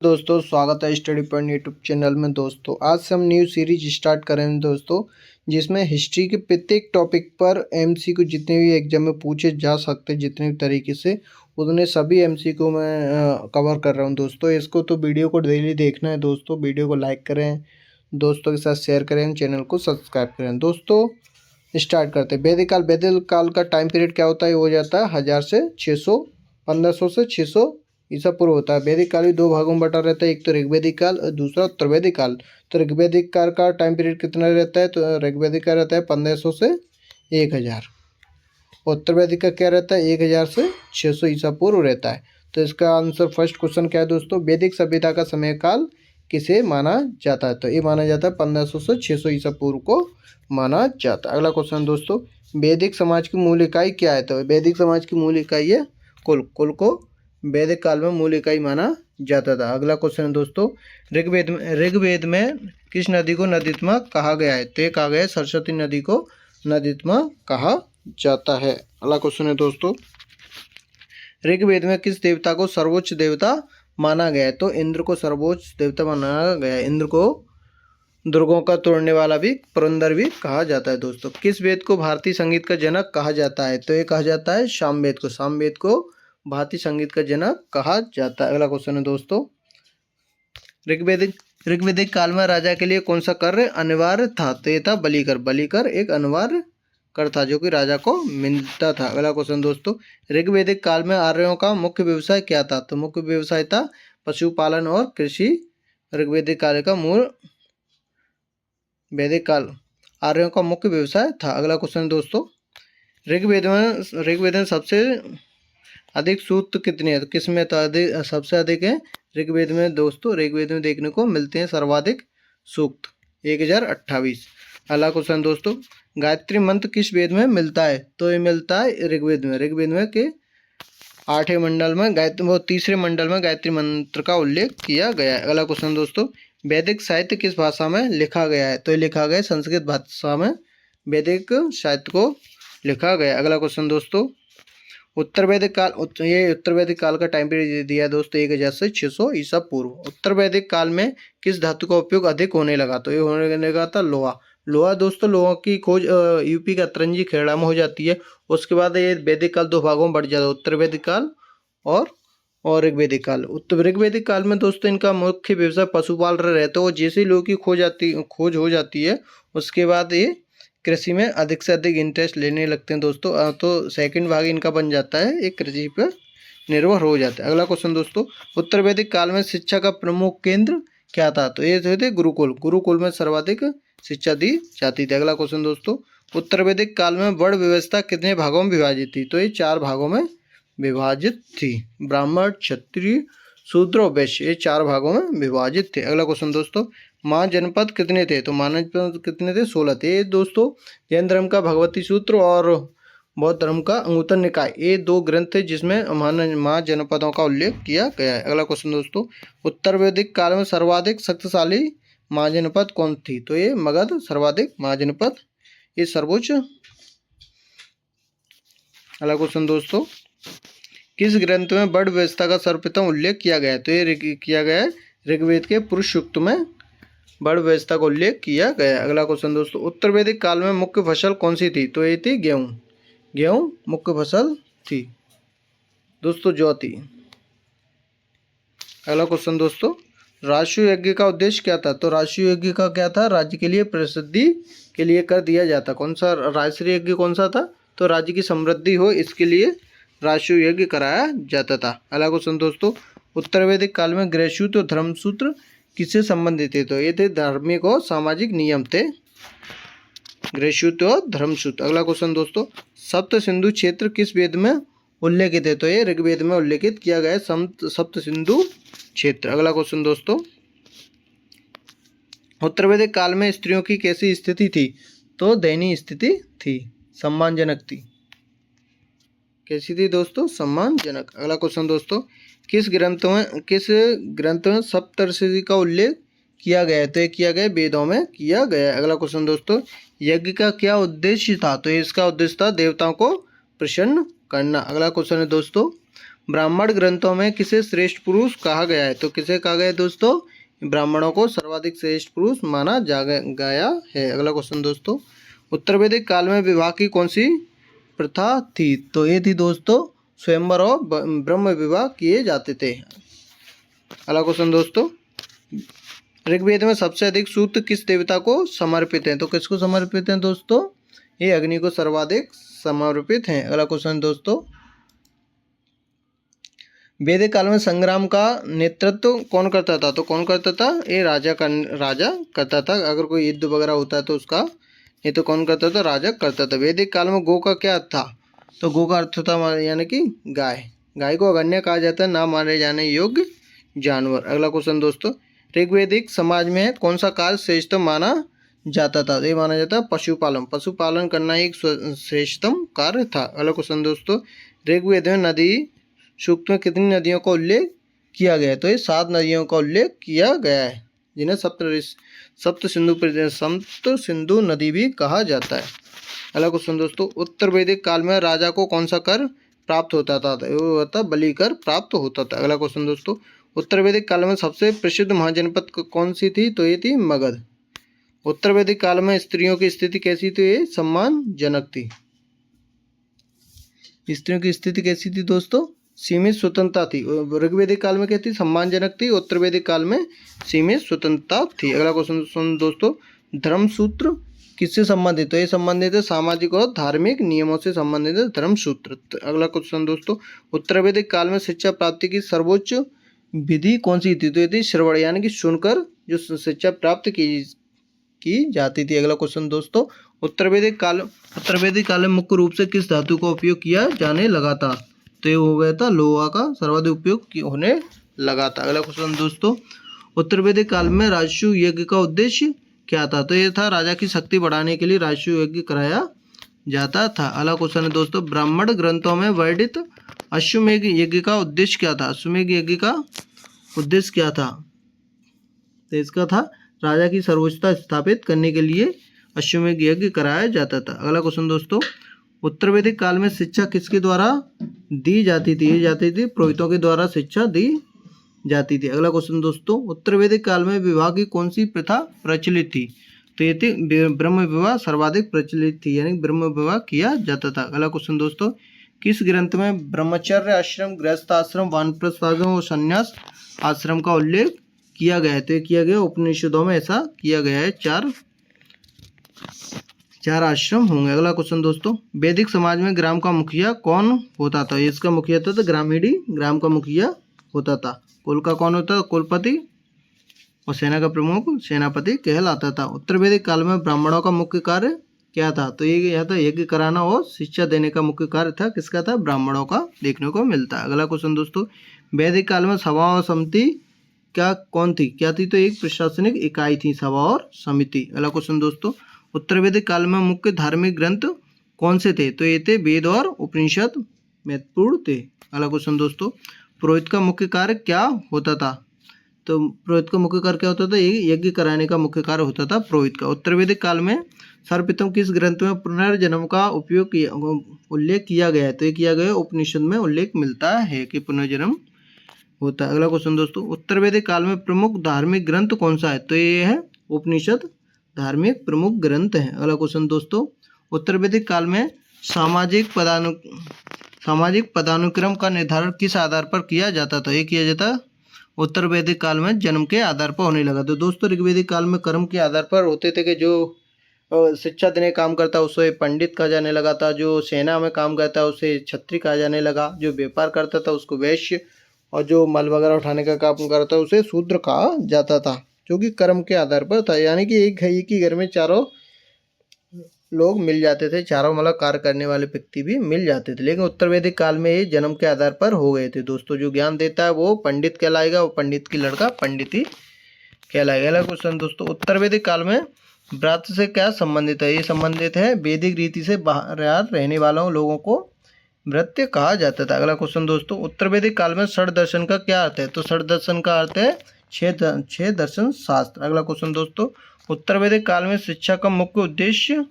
दोस्तों स्वागत है स्टडी पॉइंट यूट्यूब चैनल में। दोस्तों आज से हम न्यू सीरीज स्टार्ट करेंगे दोस्तों, जिसमें हिस्ट्री के प्रत्येक टॉपिक पर एमसीक्यू जितने भी एग्जाम में पूछे जा सकते हैं, जितने भी तरीके से उतने सभी एमसीक्यू मैं कवर कर रहा हूं दोस्तों। इसको तो वीडियो को डेली देखना है दोस्तों। वीडियो को लाइक करें, दोस्तों के साथ शेयर करें, चैनल को सब्सक्राइब करें। दोस्तों स्टार्ट करते हैं। वैदिक काल का टाइम पीरियड क्या होता है? वो हो जाता है 1000 से 600, 1500 से 600 ईसा पूर्व होता है। वैदिक काल भी दो भागों में बटा रहता है, एक तो ऋग्वैदिक काल और दूसरा उत्तर वैदिक काल। तो ऋग्वैदिक काल का टाइम पीरियड कितना रहता है? तो ऋग्वैदिक का रहता है 1500 से 1000। उत्तर वैदिक का क्या रहता है? 1000 से 600 ईसा पूर्व रहता है। तो इसका आंसर फर्स्ट क्वेश्चन क्या है दोस्तों? वैदिक सभ्यता का समय काल किसे माना जाता है? तो ये माना जाता है 1500 से 600 ईसा पूर्व को माना जाता है। अगला क्वेश्चन दोस्तों, वैदिक समाज की मूल इकाई क्या है? तो वैदिक समाज की मूल इकाई है कुल। कुल को वैदिक काल में मूल इकाई माना जाता था। अगला क्वेश्चन है दोस्तों, ऋग्वेद में किस नदी को नदीत्मा कहा गया है? तो ये कहा गया है सरस्वती नदी को नदीत्मा कहा जाता है। अगला क्वेश्चन है दोस्तों, ऋग्वेद में किस देवता को सर्वोच्च देवता माना गया है? तो इंद्र को सर्वोच्च देवता माना गया है। इंद्र को दुर्गों का तोड़ने वाला भी पुरंदर भी कहा जाता है दोस्तों। किस वेद को भारतीय संगीत का जनक कहा जाता है? तो ये कहा जाता है सामवेद को। सामवेद को भारतीय संगीत का जनक कहा जाता है। अगला क्वेश्चन है दोस्तों, ऋग्वैदिक काल में राजा के लिए कौन सा कार्य अनिवार्य था? तो ये था बलिकर। बलिकर एक अनिवार्य कर था जो कि राजा को मिलता था। अगला क्वेश्चन दोस्तों, ऋग्वैदिक काल में आर्यों का मुख्य व्यवसाय क्या था? तो मुख्य व्यवसाय था पशुपालन और कृषि। ऋग्वैदिक काल का मूल वैदिक काल आर्यों का मुख्य व्यवसाय था। अगला क्वेश्चन दोस्तों, ऋग्वेद में सबसे अधिक सूक्त कितने हैं? तो किस में तो अधिक सबसे अधिक है? ऋग्वेद में दोस्तों। ऋग्वेद में देखने को मिलते हैं सर्वाधिक सूक्त 1028। अगला क्वेश्चन दोस्तों, गायत्री मंत्र किस वेद में मिलता है? तो ये मिलता है ऋग्वेद में। ऋग्वेद में के 8वें मंडल में तीसरे मंडल में गायत्री मंत्र का उल्लेख किया गया है। अगला क्वेश्चन दोस्तों, वैदिक साहित्य किस भाषा में लिखा गया है? तो ये लिखा गया है संस्कृत भाषा में वैदिक साहित्य को लिखा गया। अगला क्वेश्चन दोस्तों, उत्तर वैदिक काल का टाइम पीरियड दिया है दोस्तों 1000 से 600 ईसा पूर्व। उत्तर वैदिक काल में किस धातु का उपयोग अधिक होने लगा? तो ये होने लगा था लोहा। लोहा दोस्तों, लोहा की खोज यूपी का अतरंजी खेड़ा में हो जाती है। उसके बाद ये वैदिक काल दो भागों में बढ़ जाता है, उत्तर वैदिक काल और ऋग्वैदिक काल। उत्तर ऋग्वैदिक काल में दोस्तों इनका मुख्य व्यवसाय पशुपालन रहता है। वो जैसे ही लोगों की खोज हो जाती है, उसके बाद ये कृषि में अधिक से अधिक इंटरेस्ट लेने लगते हैं दोस्तों। तो सेकंड भाग इनका बन जाता है, एक कृषि पर निर्भर हो जाता है। अगला क्वेश्चन दोस्तों, उत्तर वैदिक काल में शिक्षा का प्रमुख केंद्र क्या था? तो ये थे गुरुकुल। गुरुकुल में सर्वाधिक शिक्षा दी जाती थी। अगला क्वेश्चन दोस्तों, उत्तर वैदिक काल में वर्ण व्यवस्था कितने भागों में विभाजित थी? तो ये 4 भागों में विभाजित थी। ब्राह्मण, क्षत्रिय, शूद्र और वैश्य, ये 4 भागों में विभाजित थे। अगला क्वेश्चन दोस्तों, महाजनपद कितने थे? तो महाजनपद कितने थे? 16 थे। ये दोस्तों जैन धर्म का भगवती सूत्र और बौद्ध धर्म का अंगुत्तर निकाय, ये 2 ग्रंथ थे जिसमें महाजनपदों का उल्लेख किया गया है। अगला क्वेश्चन दोस्तों, उत्तर वैदिक काल में सर्वाधिक शक्तिशाली महाजनपद कौन थी? तो ये मगध सर्वाधिक महाजनपद, ये सर्वोच्च। अगला क्वेश्चन दोस्तों, किस ग्रंथ में वर्ण व्यवस्था का सर्वप्रथम उल्लेख किया गया है? तो ये किया गया है ऋग्वेद के पुरुष सूक्त में वर्ण व्यवस्था का उल्लेख किया गया है। अगला क्वेश्चन दोस्तों, उत्तर वैदिक काल में मुख्य फसल कौन सी थी? तो ये थी गेहूँ। गेहूँ मुख्य फसल थी दोस्तों, जौ थी। अगला क्वेश्चन दोस्तों, राजसूय यज्ञ का उद्देश्य क्या था? तो राजसूय यज्ञ का क्या था? राज्य के लिए प्रसिद्धि के लिए कर दिया जाता। कौन सा राजसूय यज्ञ कौन सा था? तो राज्य की समृद्धि हो इसके लिए राजसूय यज्ञ कराया जाता था। अगला क्वेश्चन दोस्तों, उत्तर वैदिक काल में गृहसूत्र और धर्मसूत्र किससे संबंधित थे? तो ये थे धार्मिक और सामाजिक नियम थे, गृहसूत्र और धर्मसूत्र। अगला क्वेश्चन दोस्तों, सप्त सिंधु क्षेत्र किस वेद में उल्लेखित है? तो ये ऋग्वेद में उल्लेखित किया गया है सप्त सिंधु क्षेत्र। अगला क्वेश्चन दोस्तों, उत्तर वैदिक काल में स्त्रियों की कैसी स्थिति थी? तो दयनीय स्थिति थी, सम्मानजनक थी। कैसी थी दोस्तों? सम्मानजनक। अगला क्वेश्चन दोस्तों, किस ग्रंथ में सप्तर्षि का उल्लेख किया गया है? तो ये किया गया वेदों में किया गया है। अगला क्वेश्चन दोस्तों, यज्ञ का क्या उद्देश्य था? तो इसका उद्देश्य था देवताओं को प्रसन्न करना। अगला क्वेश्चन है दोस्तों, ब्राह्मण ग्रंथों में किसे श्रेष्ठ पुरुष कहा गया है? तो किसे कहा गया है दोस्तों? ब्राह्मणों को सर्वाधिक श्रेष्ठ पुरुष माना गया है। अगला क्वेश्चन दोस्तों, उत्तर वैदिक काल में विवाह की कौन सी प्रथा थी? तो ये थी दोस्तों स्वयंवर और ब्रह्म विवाह किए जाते थे। अगला क्वेश्चन दोस्तों, ऋग्वेद में सबसे अधिक सूक्त किस देवता को समर्पित हैं? तो किसको समर्पित हैं दोस्तों? ये अग्नि को सर्वाधिक समर्पित हैं। अगला क्वेश्चन दोस्तों, वैदिक काल में संग्राम का नेतृत्व कौन करता था? तो कौन करता था? ये राजा करता था। अगर कोई युद्ध वगैरह होता है तो उसका ये तो कौन करता था? राजा करता था। वैदिक काल में गो का क्या था? तो गो का अर्थ था यानी कि गाय। गाय को अगण्य कहा जाता है, ना मारे जाने योग्य जानवर। अगला क्वेश्चन दोस्तों, ऋग्वैदिक समाज में कौन सा कार्य श्रेष्ठतम माना जाता था? ये माना जाता है पशुपालन। पशुपालन करना एक श्रेष्ठतम कार्य था। अगला क्वेश्चन दोस्तों, ऋग्वेद में नदी सूक्त में कितनी नदियों का उल्लेख किया गया है? तो ये 7 नदियों का उल्लेख किया गया है, जिन्हें सप्त सिंधु नदी भी कहा जाता है। अगला क्वेश्चन दोस्तों, उत्तर वैदिक काल में राजा को कौन सा कर प्राप्त होता था? वो होता बलि कर प्राप्त होता था। अगला क्वेश्चन दोस्तों, उत्तर वैदिक काल में सबसे प्रसिद्ध महाजनपद कौन सी थी? तो ये थी मगध। उत्तर वैदिक काल में स्त्रियों की स्थिति कैसी थी? ये सम्मानजनक थी। स्त्रियों की स्थिति कैसी थी दोस्तों? सीमित स्वतंत्रता थी। ऋग्वैदिक काल में क्या थी? सम्मानजनक थी। उत्तर वैदिक काल में सीमित स्वतंत्रता थी। अगला क्वेश्चन दोस्तों, धर्मसूत्र किससे संबंधित है? ये संबंधित है सामाजिक और धार्मिक नियमों से संबंधित है धर्मसूत्र। अगला क्वेश्चन दोस्तों, उत्तर वैदिक काल में शिक्षा प्राप्ति की सर्वोच्च विधि कौन सी थी? तो ये थी श्रवण, यानी कि सुनकर जो शिक्षा प्राप्त की जाती थी। अगला क्वेश्चन दोस्तों, उत्तर वैदिक काल में मुख्य रूप से किस धातु का उपयोग किया जाने लगा था? तो ये हो गया था लोहा का सर्वाधिक उपयोग होने लगा था। अगला क्वेश्चन दोस्तों, उत्तर वैदिक काल में राजसूय यज्ञ का उद्देश्य क्या था? तो ये था राजा की शक्ति बढ़ाने के लिए राजसूय यज्ञ कराया जाता था। अगला क्वेश्चन है दोस्तों, ब्राह्मण ग्रंथों में वर्णित अश्वमेध यज्ञ का उद्देश्य क्या था? अश्वमेध यज्ञ का उद्देश्य क्या था? तो इसका था राजा की सर्वोच्चता स्थापित करने के लिए अश्वमेध यज्ञ कराया जाता था। अगला क्वेश्चन दोस्तों, उत्तर वैदिक काल में शिक्षा किसके द्वारा दी जाती थी? पुरोहितों के द्वारा शिक्षा दी जाती थी। अगला क्वेश्चन दोस्तों, उत्तर वैदिक काल में विवाह की कौन सी प्रथा प्रचलित थी? तो ये थी ब्रह्म विवाह सर्वाधिक प्रचलित थी, यानी ब्रह्म विवाह किया जाता था। अगला क्वेश्चन दोस्तों, किस ग्रंथ में ब्रह्मचर्य आश्रम, गृहस्थ आश्रम, वानप्रस्थ और संन्यास आश्रम का उल्लेख किया गया है? तो किया गया उपनिषदों में, ऐसा किया गया है। चार आश्रम होंगे। अगला क्वेश्चन दोस्तों, वैदिक समाज में ग्राम का मुखिया कौन होता था? इसका मुखिया था ग्रामीणी ग्राम का मुखिया होता था। कुल का कौन होता था? कुलपति। और सेना का प्रमुख सेनापति कहलाता था। उत्तर वैदिक काल में ब्राह्मणों का मुख्य कार्य क्या था? तो ये यह था यज्ञ कराना और शिक्षा देने का मुख्य कार्य था। किसका था? ब्राह्मणों का देखने को मिलता है। अगला क्वेश्चन दोस्तों, वैदिक काल में सभा और समिति क्या थी? तो एक प्रशासनिक इकाई थी, सभा और समिति। अगला क्वेश्चन दोस्तों, उत्तर वैदिक काल में मुख्य धार्मिक ग्रंथ कौन से थे? तो ये थे वेद और उपनिषद महत्वपूर्ण थे। अगला क्वेश्चन दोस्तों, पुरोहित का मुख्य कार्य क्या होता था? तो पुरोहित का मुख्य कार्य क्या होता था? ये यज्ञ कराने का मुख्य कार्य होता था पुरोहित का। उत्तर वैदिक काल में सर्वप्रथम किस ग्रंथ में पुनर्जन्म का उल्लेख किया गया है? तो ये किया गया उपनिषद में उल्लेख मिलता है कि पुनर्जन्म होता है। अगला क्वेश्चन दोस्तों, उत्तर वैदिक काल में प्रमुख धार्मिक ग्रंथ कौन सा है? तो ये है उपनिषद धार्मिक प्रमुख ग्रंथ हैं। अगला क्वेश्चन दोस्तों, उत्तर वैदिक काल में सामाजिक पदानुक्रम का निर्धारण किस आधार पर किया जाता था? ये किया जाता उत्तर वैदिक काल में जन्म के आधार पर होने लगा। तो दोस्तों ऋग्वैदिक काल में कर्म के आधार पर होते थे कि जो शिक्षा देने काम करता उसे पंडित कहा जाने लगा था, जो सेना में काम करता है उसे क्षत्रिय कहा जाने लगा, जो व्यापार करता था उसको वैश्य, और जो मल वगैरह उठाने का काम करता उसे शूद्र कहा जाता था, जो कि कर्म के आधार पर था। यानी कि एक ही घर में चारों लोग मिल जाते थे, चारों मतलब कार्य करने वाले व्यक्ति भी मिल जाते थे। लेकिन उत्तर वैदिक काल में ये जन्म के आधार पर हो गए थे। दोस्तों जो ज्ञान देता है वो पंडित कहलाएगा, वो पंडित की लड़का पंडित ही कहलाएगा। अगला क्वेश्चन दोस्तों, उत्तर वैदिक काल में व्रत से क्या संबंधित है? ये संबंधित है वैदिक रीति से बाहर रहने वालों लोगों को व्रत्य कहा जाता था। अगला क्वेश्चन दोस्तों, उत्तर वैदिक काल में षड दर्शन का क्या अर्थ है? तो षड दर्शन का अर्थ है छह दर्शन शास्त्र। अगला क्वेश्चन दोस्तों, उत्तर वैदिक काल में शिक्षा का मुख्य उद्देश्य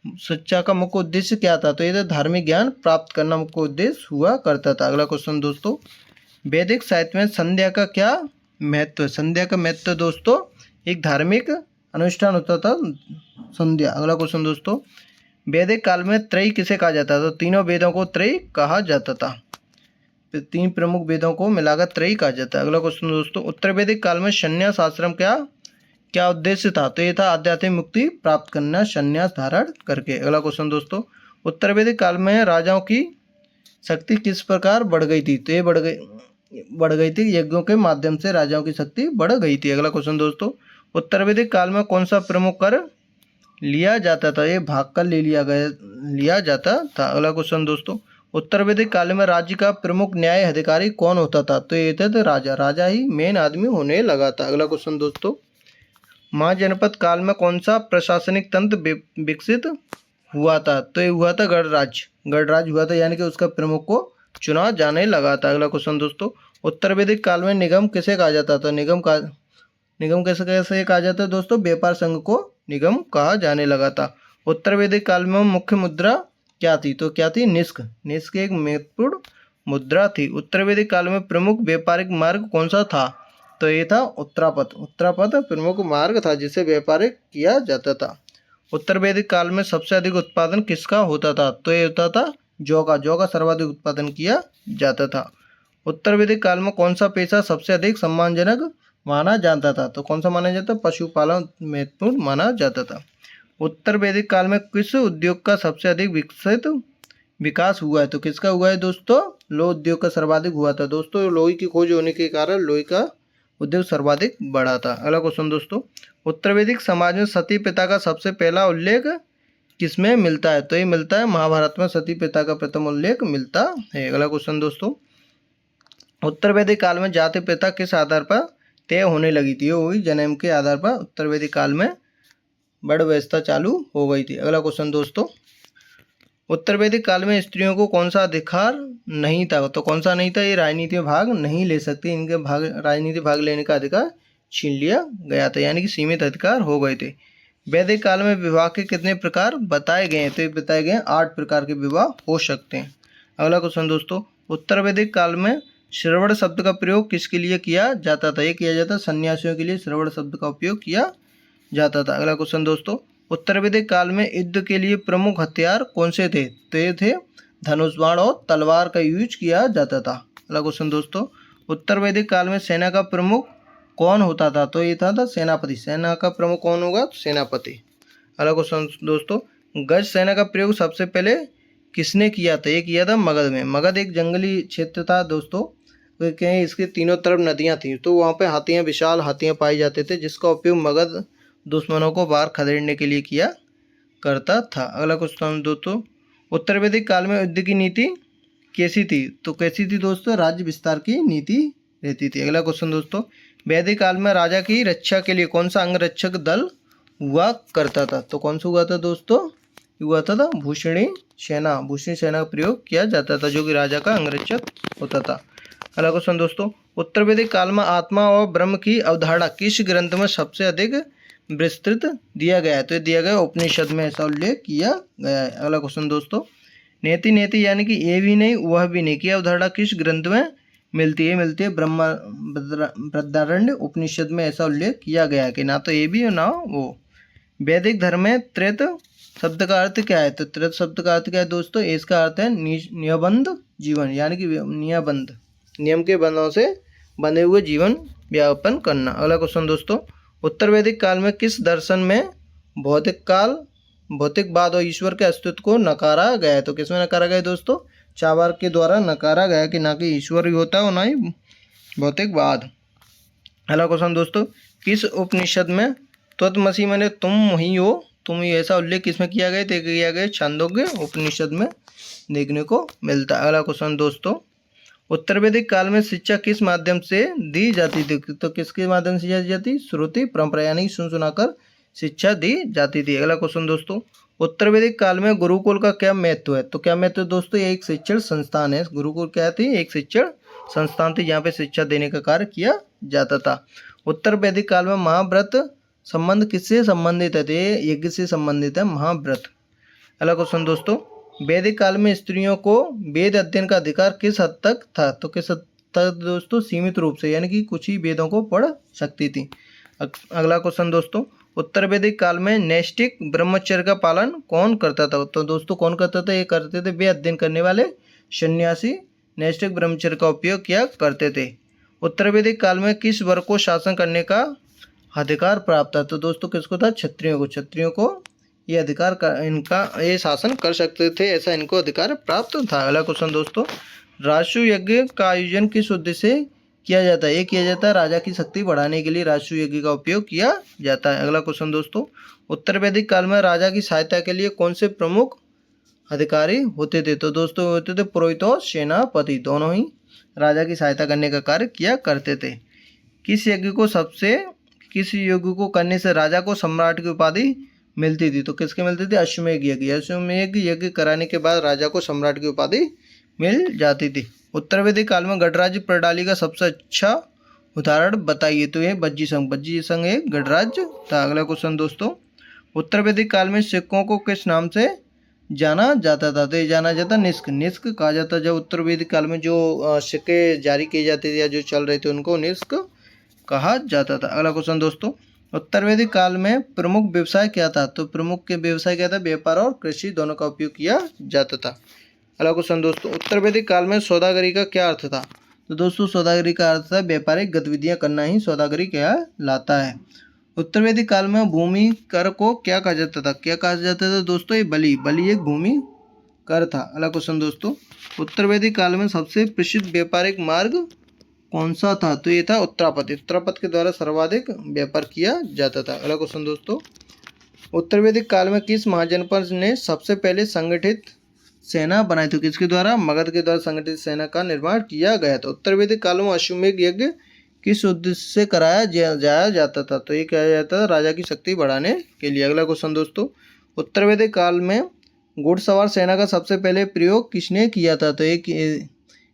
शिक्षा का मुख्य उद्देश्य क्या था? तो ये था धार्मिक ज्ञान प्राप्त करना मुख्य उद्देश्य हुआ करता था। अगला क्वेश्चन दोस्तों, वैदिक साहित्य में संध्या का क्या महत्व है? संध्या का महत्व दोस्तों एक धार्मिक अनुष्ठान होता था संध्या। अगला क्वेश्चन दोस्तों, वैदिक काल में त्रयी किसे कहा जाता था? तो तीनों वेदों को त्रयी कहा जाता था। तीन प्रमुख वेदों को मिलाकर त्रयी कहा जाता है। अगला क्वेश्चन दोस्तों, उत्तर वैदिक काल में संन्यास आश्रम क्या क्या उद्देश्य था? तो ये था आध्यात्मिक मुक्ति प्राप्त करना संन्यास धारण करके। अगला क्वेश्चन दोस्तों, उत्तर वैदिक काल में राजाओं की शक्ति किस प्रकार बढ़ गई थी? तो ये बढ़ गई थी यज्ञों के माध्यम से राजाओं की शक्ति बढ़ गई थी। अगला क्वेश्चन दोस्तों, उत्तर वैदिक काल में कौन सा प्रमुख कर लिया जाता था? ये भाग कर लिया जाता था। अगला क्वेश्चन दोस्तों, उत्तर वैदिक काल में राज्य का प्रमुख न्याय अधिकारी कौन होता था? तो ये था राजा। राजा ही मेन आदमी होने लगा था। अगला क्वेश्चन दोस्तों, महाजनपद काल में कौन सा प्रशासनिक तंत्र विकसित हुआ था? तो ये हुआ था गणराज्य हुआ था, यानी कि उसका प्रमुख को चुना जाने लगा था। अगला क्वेश्चन दोस्तों, उत्तर वैदिक काल में निगम किसे कहा जाता था? निगम कैसे कहा जाता है दोस्तों? व्यापार संघ को निगम कहा जाने लगा था। उत्तर वैदिक काल में मुख्य मुद्रा क्या थी? तो क्या थी? निष्क एक महत्वपूर्ण मुद्रा थी। उत्तर वैदिक काल में प्रमुख व्यापारिक मार्ग कौन सा था? तो ये था उत्तरापथ प्रमुख मार्ग था जिसे व्यापारिक किया जाता था। उत्तर वैदिक काल में सबसे अधिक उत्पादन किसका होता था? तो ये होता था जौ का सर्वाधिक उत्पादन किया जाता था। उत्तर वैदिक काल में कौन सा पेशा सबसे अधिक सम्मानजनक माना जाता था? तो कौन सा माना जाता? पशुपालन महत्वपूर्ण माना जाता था। उत्तर वैदिक काल में किस उद्योग का सबसे अधिक विकास हुआ है? तो किसका हुआ है दोस्तों? लोह उद्योग का सर्वाधिक हुआ था। दोस्तों लोहे की खोज होने के कारण लोहे का उद्योग सर्वाधिक बढ़ा था। अगला क्वेश्चन दोस्तों, उत्तर वैदिक समाज में सती पिता का सबसे पहला उल्लेख किसमें मिलता है? तो ये मिलता है महाभारत में सती पिता का प्रथम उल्लेख मिलता है। अगला क्वेश्चन दोस्तों, उत्तर वैदिक काल में जाति प्रथा किस आधार पर तय होने लगी थी? वो हुई जन्म के आधार पर उत्तर वैदिक काल में वर्ण व्यवस्था चालू हो गई थी। अगला क्वेश्चन दोस्तों, उत्तर वैदिक काल में स्त्रियों को कौन सा अधिकार नहीं था? तो कौन सा नहीं था? ये राजनीति में भाग नहीं ले सकती, इनके राजनीति भाग लेने का अधिकार छीन लिया गया था, यानी कि सीमित अधिकार हो गए थे। वैदिक काल में विवाह के कितने प्रकार बताए गए हैं? तो ये बताए गए 8 प्रकार के विवाह हो सकते हैं। अगला क्वेश्चन दोस्तों, उत्तर वैदिक काल में श्रवण शब्द का प्रयोग किसके लिए किया जाता था? ये किया जाता सन्यासियों के लिए श्रवण शब्द का उपयोग किया जाता था। अगला क्वेश्चन दोस्तों, उत्तर वैदिक काल में युद्ध के लिए प्रमुख हथियार कौन से थे? तो ये थे धनुष बाण और तलवार का यूज किया जाता था। अगला क्वेश्चन दोस्तों, उत्तर वैदिक काल में सेना का प्रमुख कौन होता था? तो ये था सेनापति। सेना का प्रमुख कौन होगा? सेनापति। अगला क्वेश्चन दोस्तों, गज सेना का प्रयोग सबसे पहले किसने किया था? ये किया था मगध में। मगध एक जंगली क्षेत्र था दोस्तों, कहीं इसके तीनों तरफ नदियां थी, तो वहाँ पे हाथियाँ विशाल हाथियाँ पाए जाते थे, जिसका उपयोग मगध दुश्मनों को बाहर खदेड़ने के लिए किया करता था। अगला क्वेश्चन दोस्तों, उत्तर वैदिक काल में युद्ध की नीति कैसी थी? तो कैसी थी दोस्तों? राज्य विस्तार की नीति रहती थी। अगला क्वेश्चन दोस्तों, वैदिक काल में राजा की रक्षा के लिए कौन सा अंगरक्षक दल हुआ करता था? तो कौन सा हुआ था दोस्तों? हुआ था भूषणी सेना का प्रयोग किया जाता था, जो कि राजा का अंगरक्षक होता था। अगला क्वेश्चन दोस्तों, उत्तर वैदिक काल में आत्मा और ब्रह्म की अवधारणा किस ग्रंथ में सबसे अधिक विस्तृत दिया गया है? तो दिया गया उपनिषद में, ऐसा उल्लेख किया गया है। अगला क्वेश्चन दोस्तों, नेति यानी कि ये भी नहीं वह भी नहीं की अवधारणा किस ग्रंथ में मिलती है? मिलती है बृहदारण्य उपनिषद में, ऐसा उल्लेख किया गया है कि ना तो ये भी और ना वो। वैदिक धर्म में त्रेत शब्द का अर्थ क्या है? तो त्रेत शब्द का अर्थ क्या है दोस्तों? इसका अर्थ है नियबंध जीवन, यानी कि नियम के बंधों से बंधे हुए जीवन व्यापन करना। अगला क्वेश्चन दोस्तों, उत्तर वैदिक काल में किस दर्शन में भौतिकवाद और ईश्वर के अस्तित्व को नकारा गया है? तो किसमें नकारा गया दोस्तों? चार्वाक के द्वारा नकारा गया कि ना कि ईश्वर ही होता है और ना ही भौतिकवाद। अगला क्वेश्चन दोस्तों, किस उपनिषद में त्वत्मसि माने तुम ही हो, ऐसा उल्लेख किसमें किया गया? तो किया गया छांदोग्य उपनिषद में देखने को मिलता है। अगला क्वेश्चन दोस्तों, उत्तर वैदिक काल में शिक्षा किस माध्यम से दी जाती थी? तो किसके माध्यम से दी जाती? श्रुति परंपरा, यानी सुन सुनाकर शिक्षा दी जाती थी। अगला क्वेश्चन दोस्तों, उत्तर वैदिक काल में गुरुकुल का क्या महत्व है? तो क्या महत्व है दोस्तों? ये एक शिक्षण संस्थान है। गुरुकुल क्या थी? एक शिक्षण संस्थान थी, जहाँ पे शिक्षा देने का कार्य किया जाता था। उत्तर वैदिक काल में महाव्रत संबंध किससे संबंधित है? तो ये यज्ञ से संबंधित है महाव्रत। अगला क्वेश्चन दोस्तों, वैदिक काल में स्त्रियों को वेद अध्ययन का अधिकार किस हद तक था? तो किस हद तक दोस्तों? सीमित रूप से, यानी कि कुछ ही वेदों को पढ़ सकती थी। अगला क्वेश्चन दोस्तों, उत्तर वैदिक काल में नैष्ठिक ब्रह्मचर्य का पालन कौन करता था? तो दोस्तों कौन करता था? ये करते थे वे अध्ययन करने वाले सन्यासी नैष्ठिक ब्रह्मचर्य का उपयोग किया करते थे। उत्तर वैदिक काल में किस वर्ग को शासन करने का अधिकार प्राप्त था? तो दोस्तों किसको था? क्षत्रियों को। क्षत्रियों को ये अधिकार इनका ये शासन कर सकते थे, ऐसा इनको अधिकार प्राप्त था। अगला क्वेश्चन दोस्तों, राजसूय यज्ञ का आयोजन किस उद्देश्य से किया जाता है? ये किया जाता है राजा की शक्ति बढ़ाने के लिए राजसूय यज्ञ का उपयोग किया जाता है। अगला क्वेश्चन दोस्तों, उत्तर वैदिक काल में राजा की सहायता के लिए कौन से प्रमुख अधिकारी होते थे? तो दोस्तों होते थे पुरोहित और सेनापति, दोनों ही राजा की सहायता करने का कार्य किया करते थे। किस यज्ञ को करने से राजा को सम्राट की उपाधि मिलती थी? तो किसके मिलती थी? अश्वमेध यज्ञ। अश्वमेध यज्ञ कराने के बाद राजा को सम्राट की उपाधि मिल जाती थी। उत्तर वैदिक काल में गणराज्य प्रणाली का सबसे अच्छा उदाहरण बताइए। तो ये बज्जी संघ एक गणराज्य था। अगला क्वेश्चन दोस्तों, उत्तर वैदिक काल में सिक्कों को किस नाम से जाना जाता था? तो ये जाना जाता निष्क कहा जाता। जब उत्तर वैदिक काल में जो सिक्के जारी किए जाते थे या जो चल रहे थे उनको निष्क कहा जाता था। अगला क्वेश्चन दोस्तों, उत्तर वैदिक काल में प्रमुख व्यवसाय क्या था? तो प्रमुख के व्यवसाय क्या था? व्यापार और कृषि दोनों का उपयोग किया जाता था। अगला क्वेश्चन दोस्तों, उत्तर वैदिक काल में सौदागरी का क्या अर्थ था? तो दोस्तों सौदागरी का अर्थ था व्यापारिक गतिविधियां करना ही सौदागरी कहलाता है। उत्तर वैदिक काल में भूमि कर को क्या कहा जाता था? क्या कहा जाता था दोस्तों? ये बलि एक भूमि कर था। अगला क्वेश्चन दोस्तों, उत्तर वैदिक काल में सबसे प्रसिद्ध व्यापारिक मार्ग कौन सा था? तो ये था उत्तरापथ। उत्तरापथ के द्वारा सर्वाधिक व्यापार किया जाता था। अगला क्वेश्चन दोस्तों, उत्तर वैदिक काल में किस महाजनपद ने सबसे पहले संगठित सेना बनाई? तो किसके द्वारा? मगध के द्वारा संगठित सेना का निर्माण किया गया था। उत्तर वैदिक काल में अश्वमेध यज्ञ किस उद्देश्य से कराया जाया जाता था? तो ये किया जाता था राजा की शक्ति बढ़ाने के लिए। अगला क्वेश्चन दोस्तों, उत्तर वैदिक काल में घुड़सवार सेना का सबसे पहले प्रयोग किसने किया था? तो एक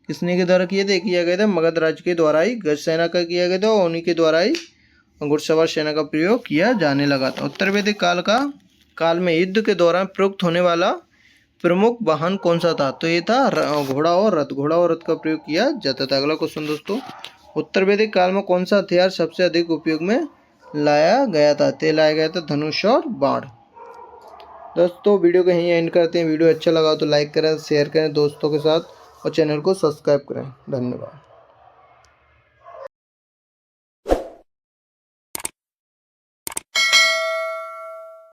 किसने के द्वारा किए थे? किया गया था मगध राज्य के द्वारा ही गज सेना का किया गया था और उन्हीं के द्वारा ही घुड़सवार सेना का प्रयोग किया जाने लगा था। उत्तर वैदिक काल में युद्ध के दौरान प्रयुक्त होने वाला प्रमुख वाहन कौन सा था? तो ये था घोड़ा और रथ का प्रयोग किया जाता था। अगला क्वेश्चन दोस्तों, उत्तर वैदिक काल में कौन सा हथियार सबसे अधिक उपयोग में लाया गया था? तो लाया गया था धनुष और बाण। दोस्तों वीडियो को यहीं एंड करते हैं। वीडियो अच्छा लगा तो लाइक करें, शेयर करें दोस्तों के साथ और चैनल को सब्सक्राइब करें। धन्यवाद।